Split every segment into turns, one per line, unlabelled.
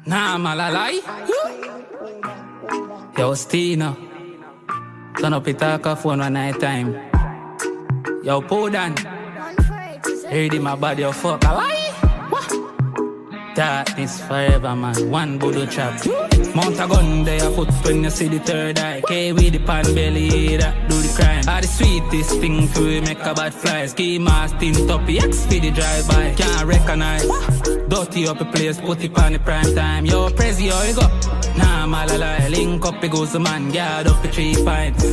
Nah, malalai. Yo, Stina. Turn up your talk phone one night time. Yo, Podan. Ready my body, yo, fuck. I lie. Darkness forever, man. One bodo trap. Mount a gun there, foot when you see the third eye. K with the pan belly, that do the crime. Are the sweetest thing to make a bad fly. Ski mask, tint up, X for the drive-by. Can't recognize. Dirty up the place, put it on the prime time. Yo, Prezi, how you go? Nah, malalai. Link up, it goes the man. Guard up the 3 pints.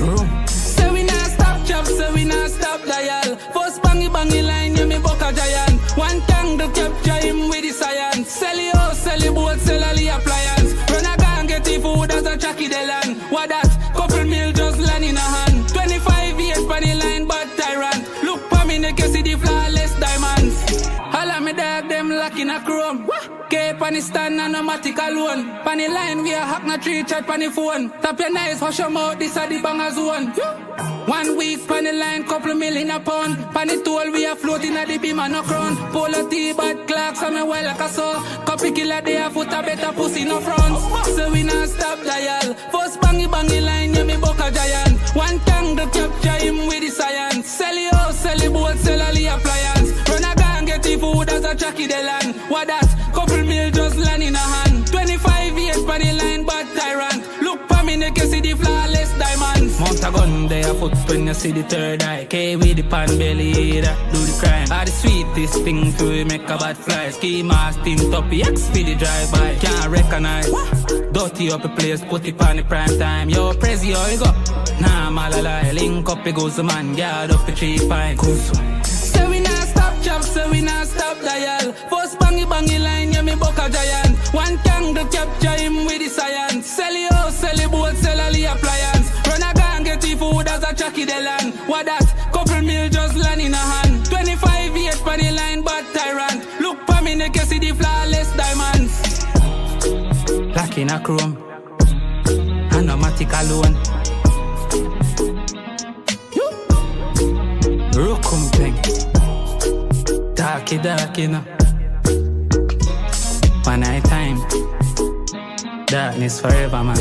Say we not stop chop, say we not stop dial. First bangy line, yeah, me buck a giant. One tongue to capture him with the science. Sell your house, sell your boat, sell all the appliance. Run a gang, get the food as a Chucky the land. What that? Couple mil just land in a hand. 25 years pan the line, but tyrant. Look for me, they can see the flawless diamonds. All of me dog, them lock in a chrome. Cape on the stand and automatic alone. Pan the line, we a hack na 3 chat pan the phone. Tap your nice, wash your mouth, this a the banger zone. 1 week pan the line, couple mil in a pound. Pan the toll, we a floating at the beam and no crown. Polo T, bad clocks, and me well like a saw. Copy killer, they a foot a better pussy no front. So we not stop dial. First bangy line, yeah, me buck a giant. One tongue to capture him with the science. Sell your house, sell your boat, sell all the appliance. Run a gang, get the food as a Chucky the land. What that? Couple mil just land in a hand. 25 years pan the line, bad tyrant. Look for me, they can see the flawless diamonds. Mount a gun there, foot when you see the third eye. K with the pan belly, that do the crime. Are the sweetest thing to make a bad fly. Ski mask, tint up, X for the drive-by. Can't recognize. Dirty up the place, put it on the prime time. Yo, Prezi, how you go? Nah, malalai. Link up, it goes the man. Guard up the 3 pints. Say we not stop chop, say we not stop dial. First bangy line, yeah, me buck a giant. One tongue to capture him with the science. Sell your house, sell your boat, sell all the appliance. Run a gang, get the food as a Chucky the land. What that? Couple mil just land in a hand. 25 years pan the line, bad tyrant. Look for me, they can see the flawless diamonds. Black in a chrome, automatic alone. Rookum thing. Darky, no. One night time. Darkness forever, man.